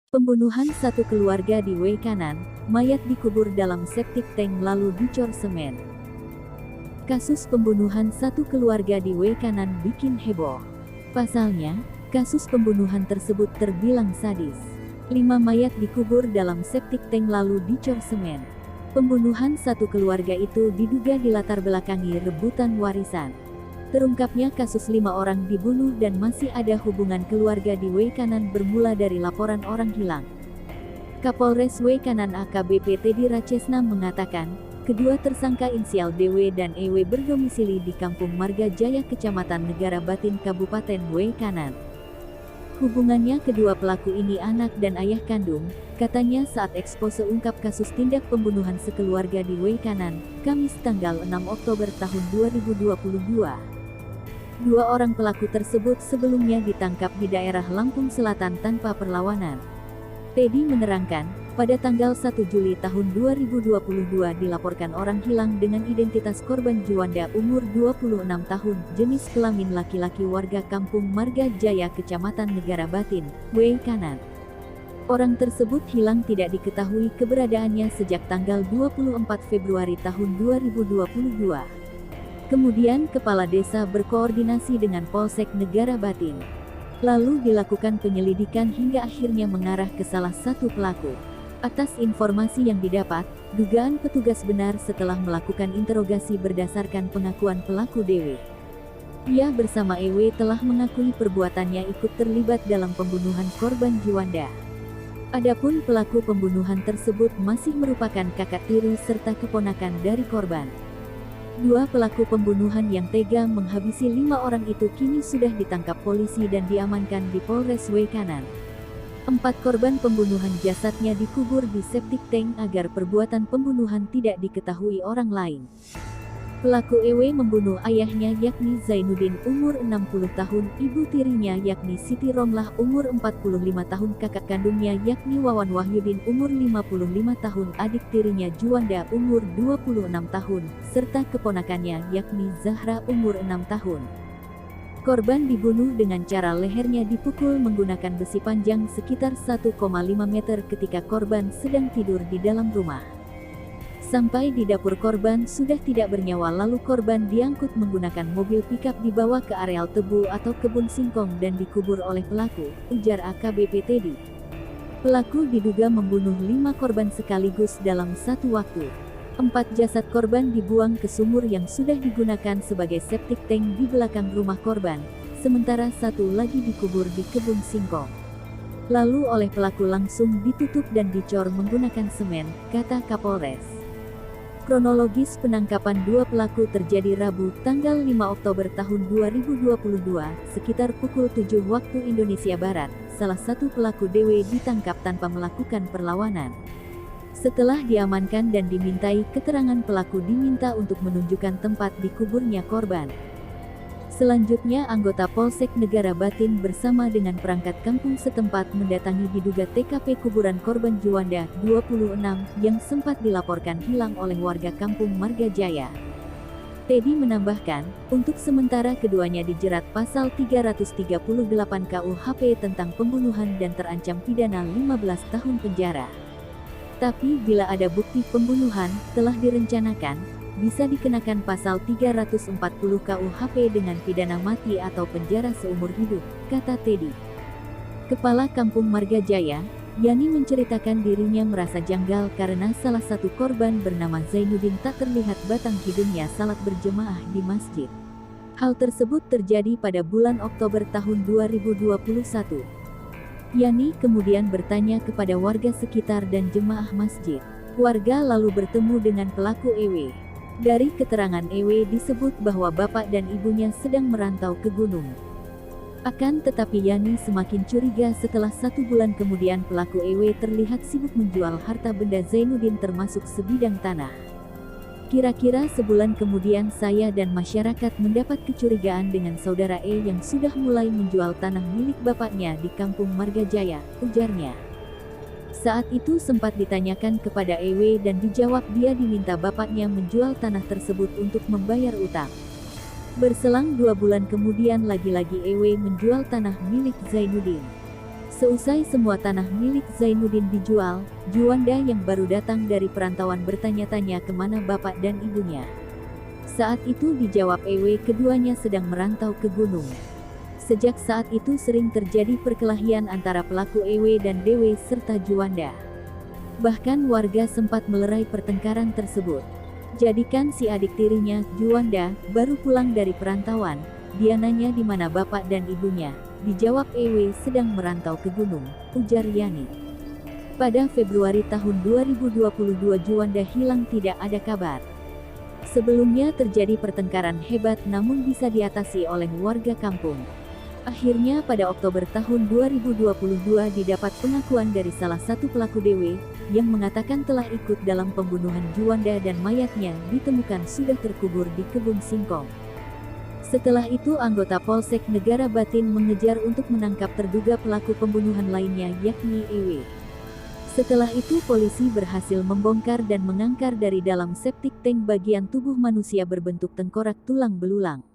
Pembunuhan satu keluarga di Wekanan, mayat dikubur dalam septic tank lalu dicor semen. Kasus pembunuhan satu keluarga di Wekanan bikin heboh. Pasalnya, kasus pembunuhan tersebut terbilang sadis. 5 mayat dikubur dalam septic tank lalu dicor semen. Pembunuhan satu keluarga itu diduga dilatar belakangi rebutan warisan. Terungkapnya kasus 5 orang dibunuh dan masih ada hubungan keluarga di Wekanan bermula dari laporan orang hilang. Kapolres Wekanan AKBP Teddy Rachesna mengatakan, kedua tersangka inisial DW dan EW berdomisili di Kampung Marga Jaya Kecamatan Negara Batin Kabupaten Wekanan. Hubungannya kedua pelaku ini anak dan ayah kandung, katanya saat expose ungkap kasus tindak pembunuhan sekeluarga di Wekanan, Kamis tanggal 6 Oktober tahun 2022. Dua orang pelaku tersebut sebelumnya ditangkap di daerah Lampung Selatan tanpa perlawanan. Teddy menerangkan, pada tanggal 1 Juli tahun 2022 dilaporkan orang hilang dengan identitas korban Juanda umur 26 tahun, jenis kelamin laki-laki warga Kampung Marga Jaya Kecamatan Negara Batin, Wekanan. Orang tersebut hilang tidak diketahui keberadaannya sejak tanggal 24 Februari tahun 2022. Kemudian kepala desa berkoordinasi dengan Polsek Negara Batin. Lalu dilakukan penyelidikan hingga akhirnya mengarah ke salah satu pelaku. Atas informasi yang didapat, dugaan petugas benar setelah melakukan interogasi berdasarkan pengakuan pelaku DW. Ia bersama EW telah mengakui perbuatannya ikut terlibat dalam pembunuhan korban Juanda. Adapun pelaku pembunuhan tersebut masih merupakan kakak tiri serta keponakan dari korban. Dua pelaku pembunuhan yang tega menghabisi 5 orang itu kini sudah ditangkap polisi dan diamankan di Polres Wekanan. 4 korban pembunuhan jasadnya dikubur di septic tank agar perbuatan pembunuhan tidak diketahui orang lain. Pelaku EW membunuh ayahnya yakni Zainuddin umur 60 tahun, ibu tirinya yakni Siti Romlah umur 45 tahun, kakak kandungnya yakni Wawan Wahyudin umur 55 tahun, adik tirinya Juanda umur 26 tahun, serta keponakannya yakni Zahra umur 6 tahun. Korban dibunuh dengan cara lehernya dipukul menggunakan besi panjang sekitar 1,5 meter ketika korban sedang tidur di dalam rumah. Sampai di dapur korban sudah tidak bernyawa lalu korban diangkut menggunakan mobil pickup dibawa ke areal tebu atau kebun singkong dan dikubur oleh pelaku, ujar AKBP Teddy. Pelaku diduga membunuh 5 korban sekaligus dalam satu waktu. 4 jasad korban dibuang ke sumur yang sudah digunakan sebagai septic tank di belakang rumah korban, sementara 1 lagi dikubur di kebun singkong. Lalu oleh pelaku langsung ditutup dan dicor menggunakan semen, kata Kapolres. Kronologis penangkapan 2 pelaku terjadi Rabu, tanggal 5 Oktober tahun 2022, sekitar pukul 7 waktu Indonesia Barat. Salah satu pelaku DW ditangkap tanpa melakukan perlawanan. Setelah diamankan dan dimintai keterangan, pelaku diminta untuk menunjukkan tempat dikuburnya korban. Selanjutnya anggota Polsek Negara Batin bersama dengan perangkat kampung setempat mendatangi diduga TKP kuburan korban Juanda, 26, yang sempat dilaporkan hilang oleh warga Kampung Marga Jaya. Teddy menambahkan, untuk sementara keduanya dijerat pasal 338 KUHP tentang pembunuhan dan terancam pidana 15 tahun penjara. Tapi bila ada bukti pembunuhan telah direncanakan, bisa dikenakan pasal 340 KUHP dengan pidana mati atau penjara seumur hidup, kata Teddy. Kepala Kampung Marga Jaya, Yani menceritakan dirinya merasa janggal karena salah satu korban bernama Zainuddin tak terlihat batang hidungnya salat berjemaah di masjid. Hal tersebut terjadi pada bulan Oktober tahun 2021. Yani kemudian bertanya kepada warga sekitar dan jemaah masjid. Warga lalu bertemu dengan pelaku EW. Dari keterangan EW disebut bahwa bapak dan ibunya sedang merantau ke gunung. Akan tetapi Yani semakin curiga setelah 1 bulan kemudian pelaku EW terlihat sibuk menjual harta benda Zainuddin termasuk sebidang tanah. Kira-kira sebulan kemudian saya dan masyarakat mendapat kecurigaan dengan saudara E yang sudah mulai menjual tanah milik bapaknya di Kampung Marga Jaya, ujarnya. Saat itu sempat ditanyakan kepada EW dan dijawab dia diminta bapaknya menjual tanah tersebut untuk membayar utang. Berselang 2 bulan kemudian lagi-lagi EW menjual tanah milik Zainuddin. Seusai semua tanah milik Zainuddin dijual, Juanda yang baru datang dari perantauan bertanya-tanya kemana bapak dan ibunya. Saat itu dijawab Ewe keduanya sedang merantau ke gunung. Sejak saat itu sering terjadi perkelahian antara pelaku Ewe dan Dewe serta Juanda. Bahkan warga sempat melerai pertengkaran tersebut. Jadikan si adik tirinya, Juanda, baru pulang dari perantauan. Dia nanya di mana bapak dan ibunya. Dijawab Ewe sedang merantau ke gunung, ujar Yani. Pada Februari tahun 2022 Juanda hilang tidak ada kabar. Sebelumnya terjadi pertengkaran hebat namun bisa diatasi oleh warga kampung. Akhirnya pada Oktober tahun 2022 didapat pengakuan dari salah satu pelaku Dewe, yang mengatakan telah ikut dalam pembunuhan Juanda dan mayatnya ditemukan sudah terkubur di kebun singkong. Setelah itu anggota Polsek Negara Batin mengejar untuk menangkap terduga pelaku pembunuhan lainnya yakni Ewe. Setelah itu polisi berhasil membongkar dan mengangkar dari dalam septic tank bagian tubuh manusia berbentuk tengkorak tulang belulang.